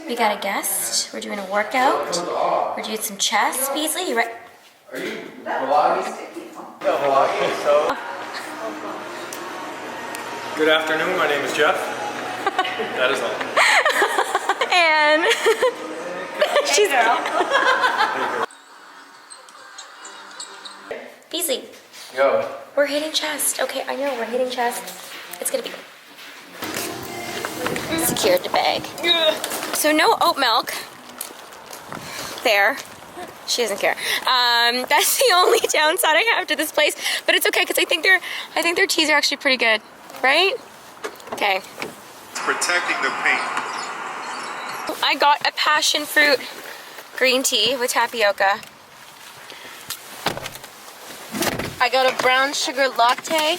We got a guest. We're doing a workout. We're doing some chest. Beasley, you ready? Are you vlogging? No, vlogging, so. Good afternoon, my name is Jeff. That is all. And she's Beasley. Yo. We're hitting chest. Okay, I know we're hitting chest. It's gonna be secured the bag. So no oat milk. There. She doesn't care. That's the only downside I have to this place, but it's okay because I think their teas are actually pretty good, right? Okay. Protecting the paint. I got a passion fruit green tea with tapioca. I got a brown sugar latte.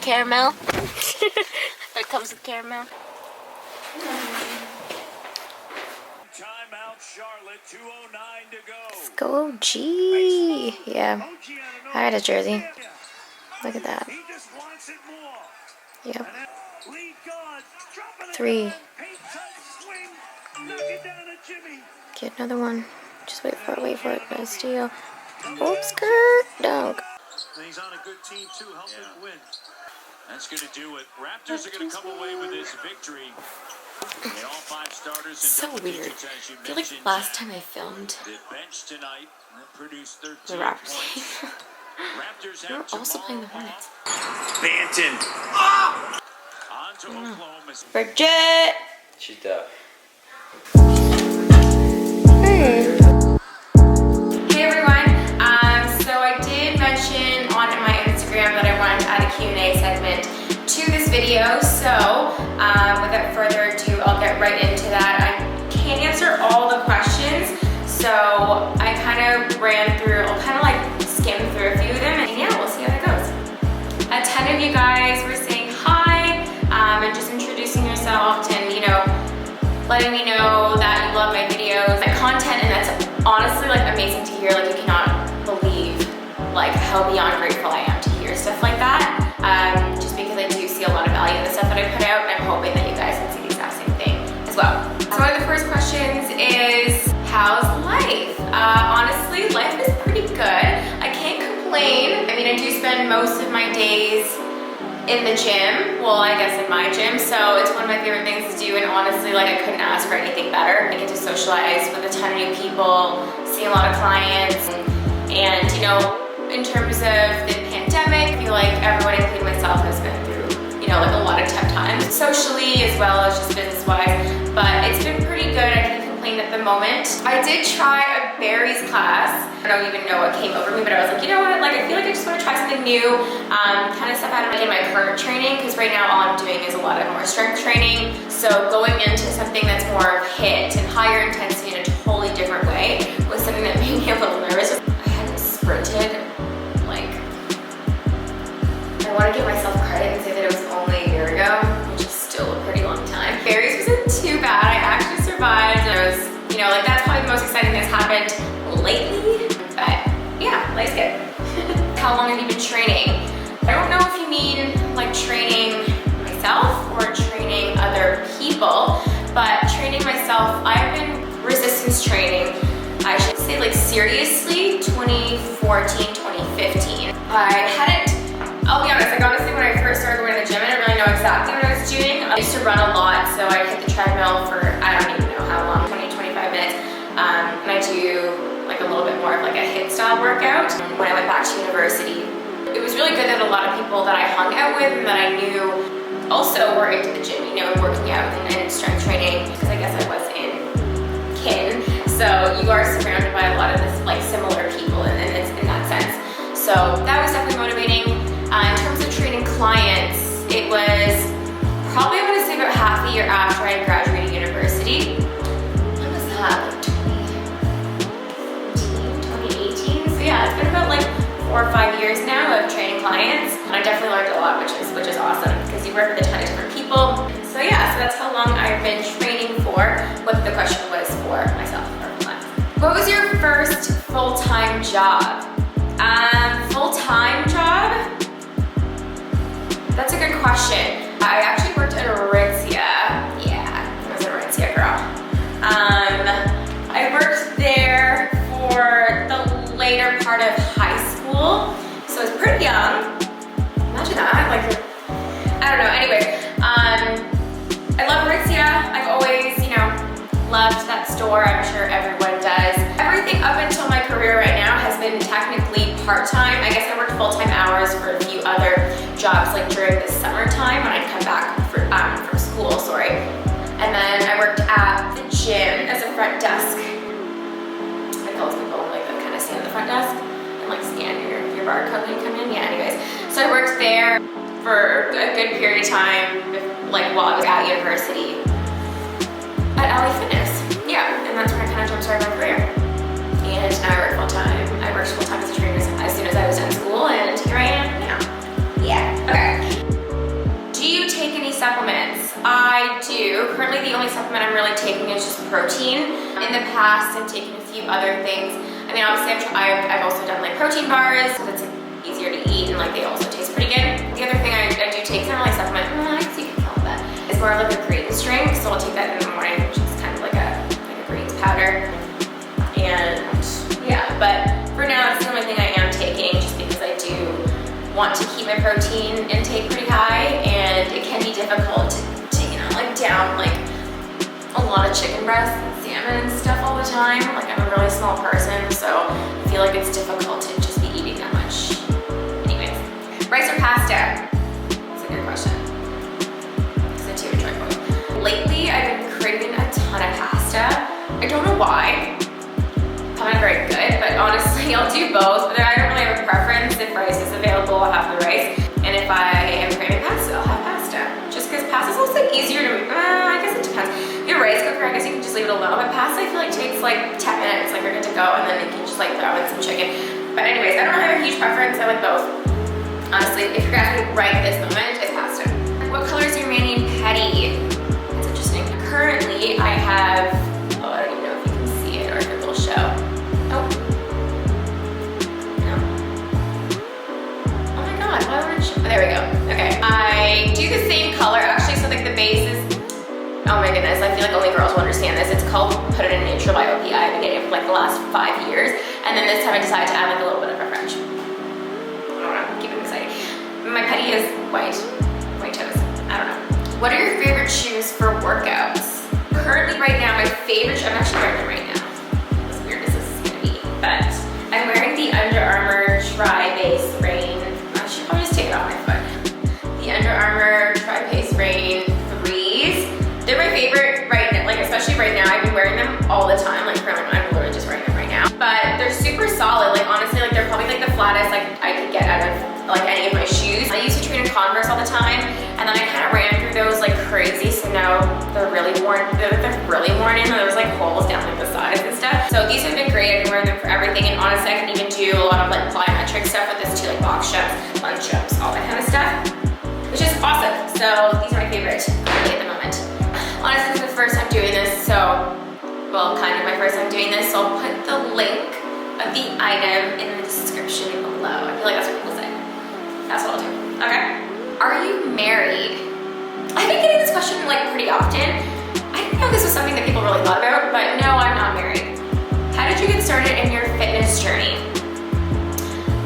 Caramel. It comes with caramel. Timeout, Charlotte, 2:09 to go. Let's go, G. Yeah, I had a jersey. Look at that. Yep. 3. Get another one. Just wait for it. Gonna steal. Oops, skirt. Dunk. He's on a good team too, helping win. That's going to do it. Raptors are going to come away with this victory. All 5 starters. So weird. I feel like last time I filmed the bench tonight produced 13 the Raptors. We're also playing the Hornets. Banton. On to Oklahoma. Bridget. She's deaf. Hey everyone. So I did mention on my Instagram that I wanted to add a Q&A segment to this video. So without further ado, I'll get right into that. I can't answer all the questions, so I kind of I'll kind of like skim through a few of them, and yeah, we'll see how that goes. A ton of you guys were saying hi and just introducing yourself and, you know, letting me know that you love my videos, my content, and that's honestly like amazing to hear. Like, you cannot believe like how beyond grateful I am to hear stuff like that. Just because I do see a lot of value in the stuff that I put out, and I'm hoping that you guys can see the exact same thing as well. So one of the first questions is, how's life? Honestly, life is pretty good. I can't complain. I mean, I do spend most of my days in the gym. Well, I guess in my gym, so it's one of my favorite things to do, and honestly, like, I couldn't ask for anything better. I get to socialize with a ton of new people, see a lot of clients, and you know, in terms of the pandemic, I feel like everyone, including myself, has been through, you know, like a lot of tough times, socially as well as just business-wise, but it's been pretty good. I can't complain at the moment. I did try a berries class. I don't even know what came over me, but I was like, you know what, like, I feel like I just want to try something new, kind of stuff out of my current training, because right now all I'm doing is a lot of more strength training. So going into something that's more HIIT and higher intensity in a totally different way was something that made me a little nervous. I hadn't sprinted. I want to give myself credit and say that it was only a year ago, which is still a pretty long time. Berries wasn't too bad. I actually survived, and I was, you know, like, that's probably the most exciting thing that's happened lately. But yeah, life's good. How long have you been training? I don't know if you mean like training myself or training other people, but training myself, I've been resistance training, I should say, like, seriously, 2014, 2015. I'll be honest, like, honestly, when I first started going to the gym, I didn't really know exactly what I was doing. I used to run a lot, so I hit the treadmill for, I don't even know how long, 20, 25 minutes. And I do like a little bit more of like a HIIT style workout. When I went back to university, it was really good that a lot of people that I hung out with and that I knew also were into the gym, you know, and working out and strength training, because I guess I was in kin. So you are surrounded by a lot of this, like, similar people in that sense. So that was definitely motivating. In terms of training clients, it was probably, I want to say, about half a year after I graduated university. When was that? Like 2018? So yeah, it's been about like 4 or 5 years now of training clients. And I definitely learned a lot, which is awesome, because you work with a ton of different people. So yeah, so that's how long I've been training for, what the question was for myself or clients. What was your first full-time job? Full-time job? That's a good question. I actually worked at Aritzia. Yeah, it was part of high school, so it's pretty young. Imagine that, like, I don't know, anyway. I love Aritzia. I've always, you know, loved that store. I'm sure everyone does. Everything up until my career right now has been technically part-time. I guess I worked full-time hours for a few other jobs, like during the summertime when I'd come back from school, sorry. And then I worked at the gym as a front desk. I call those people like that kind of stand at the front desk and like scan your barcode when you come in. Yeah, anyways. So I worked there for a good period of time, like while I was at university at LA Fitness. Yeah, and that's when I kind of jump-started my career. And now I work full-time. I worked full-time as a trainer as soon as I was done school, and here I am now. Yeah, okay. Do you take any supplements? I do. Currently, the only supplement I'm really taking is just protein. In the past, I've taken a few other things. I mean, obviously, I've also done like protein bars, because it's easier to eat, and like they also taste pretty good. The other thing I do take, it's not really a supplement, I guess you can call it that, it's more like a greens drink, so I'll take that in the morning, which is kind of like a greens powder. And yeah, but for now, that's the only thing I am taking, just because I do want to keep my protein intake pretty high, and it can be difficult to you know, like down like a lot of chicken breasts and salmon and stuff all the time. Like I'm a really small person, so I feel like it's difficult to just be eating that much. Anyways, rice or pasta? That's a good question. Because I do enjoy both. Lately, I've been craving a ton of pasta. I don't know why. Probably not very good, but honestly, I'll do both. But I don't really have a preference. If rice is available, I'll have the rice. And if I am craving pasta, I'll have pasta. Just because pasta's also easier to, I guess it depends. Your rice cooker, I guess you can just leave it alone. But pasta, I feel like takes like 10 minutes, like you're good to go, and then you can just like throw in some chicken. But anyways, I don't really have a huge preference. I like both. Honestly, if you're asking right this moment, it's pasta. What color is your mani petty? That's interesting. Currently, I have, I don't even know if you can see it or if it will show. Oh. No. Oh my god, why would it show? There we go. Okay. I do the same color actually, so like the base is, oh my goodness, I feel like only girls will understand this. It's called Put It in Neutral by OPI. I've been getting it for like the last 5 years. And then this time I decided to add like a little bit of a French. I don't know, keep it exciting. My petty is white toes. I don't know. What are your favorite shoes for workouts? Currently right now, my favorite shoe, I'm actually wearing them right now. As weird as this is gonna be, but I'm wearing the Under Armour TriBase Rain. I should probably just take it off my foot. The Under Armour TriBase Rain 3s. They're my favorite right now, like especially right now. I've been wearing them all the time, like currently I'm literally just wearing them right now. But they're super solid, like honestly, like they're probably like the flattest like I could get out of like any of my shoes. I used to train in Converse all the time, and then I kind of ran through those like crazy, so now they're really worn, they're really worn in, and there's like holes down like the sides and stuff. So these have been great. I've been wearing them for everything, and honestly I can even do a lot of like plyometric stuff with this too, like box jumps, lunge jumps, all that kind of stuff, which is awesome. So these are my favorite at the moment. Honestly, this is the first time doing this, so, well, kind of my first time doing this, so I'll put the link of the item in the description below. I feel like that's what people say. That's what I'll do. Okay. Are you married? I've been getting this question like pretty often. I didn't know this was something that people really thought about, but no, I'm not married. How did you get started in your fitness journey?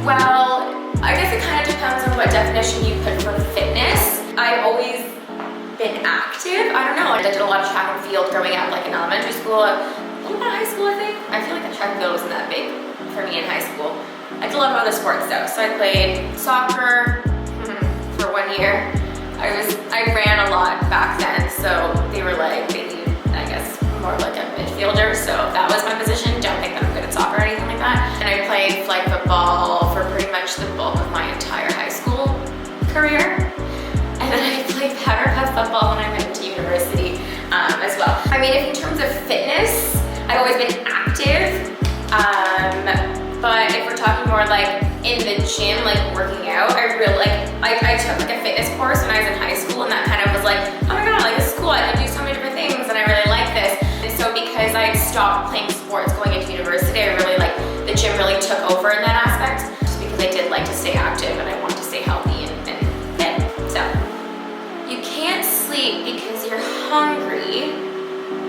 Well, I guess it kind of depends on what definition you put for fitness. I've always been active. I don't know. I did a lot of track and field growing up, like in elementary school, a little bit of high school, I think. I feel like the track and field wasn't that big for me in high school. I did a lot of other sports though. So I played soccer for 1 year. I ran a lot back then, so they were like, they needed, I guess, more like a midfielder. So that was my position. Don't think that I'm good at soccer or anything like that. And I played flag football for pretty much the bulk of my entire high school career. And then I played powder puff football when I went to university as well. I mean, in terms of fitness, I've always been active. But if we're talking more like in the gym, like working out, I really like, I took like a fitness course when I was in high school, and that kind of was like, oh my god, like this is cool, I can do so many different things, and I really like this. And so because I had stopped playing sports going into university, I really like, the gym really took over in that aspect, just because I did like to stay active and I wanted to stay healthy and fit. So, you can't sleep because you're hungry.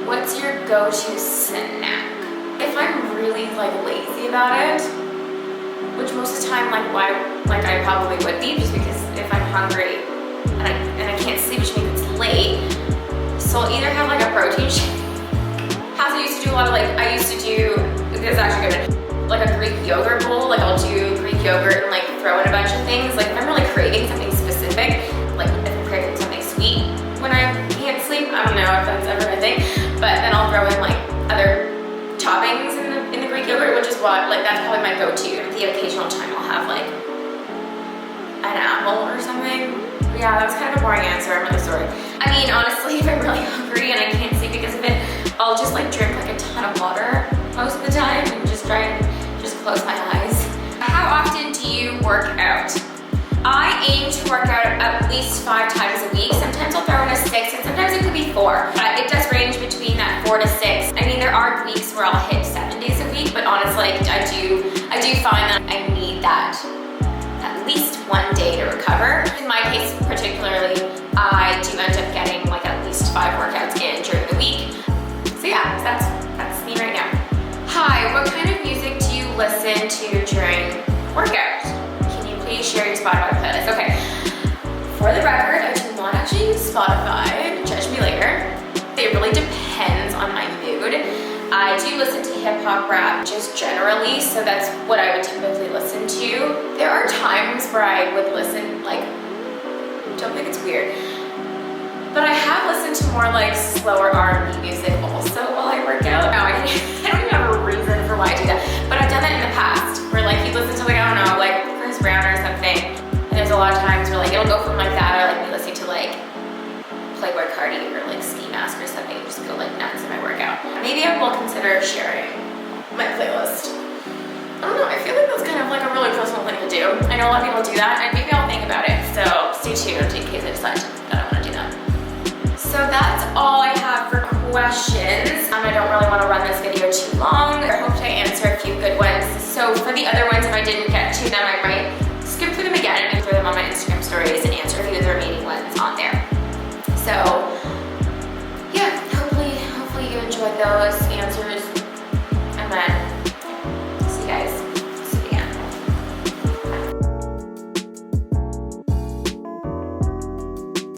What's your go-to snack? If I'm really like lazy about it, which most of the time, like I probably would be, just because if I'm hungry and I can't sleep, which means it's late, so I'll either have like a protein shake. I used to do a lot of I used to do, this is actually good, like a Greek yogurt bowl. Like I'll do Greek yogurt and like throw in a bunch of things. Like if I'm really craving something specific, like if I'm craving something sweet when I can't sleep, I don't know if that's ever a thing, but then I'll throw in like other toppings in the Greek yogurt, which is what, like that's probably my go-to. The occasional time I'll have like an apple or something. Yeah, that was kind of a boring answer, I'm really sorry. I mean, honestly, if I'm really hungry and I can't sleep because of it, I'll just like drink like a ton of water most of the time and just try and just close my eyes. How often do you work out? I aim to work out at least 5 times a week. Sometimes I'll throw in a 6 and sometimes it could be 4. It does range between that 4 to 6. I mean, there are weeks where I'll hit 7 days a week, but honestly, I do find that I need that at least 1 day to recover. In my case particularly, I do end up getting like at least 5 workouts in during the week. So yeah, that's me right now. Hi, what kind of music do you listen to during workouts? Can you please share your Spotify playlist? Okay, for the record, I do not actually use Spotify. Judge me later. It really depends on my mood. I do listen to hip hop, rap, just generally, so that's what I would typically listen to. There are times where I would listen, like, don't think it's weird, but I have listened to more like slower R&B music also while I work out. No, I don't even have a reason for why I do that, but I've done that in the past where like you listen to like, I don't know, like Chris Brown or something, and there's a lot of times where like it'll go from like that or like me listening to like Playboy Cardi or like Ski Mask or something, just go like nuts in my workout. Maybe I will consider sharing my playlist. I don't know, I feel like that's kind of like a really personal thing to do. I know a lot of people do that, and maybe I'll think about it, so stay tuned in case I decide that I want to do that. So that's all I have for questions. I don't really want to run this video too long. I hope to answer a few good ones. So for the other ones, if I didn't get to them, I might skip through them again and throw them on my Instagram stories and answer a few of the remaining ones on there. So yeah, hopefully you enjoyed those.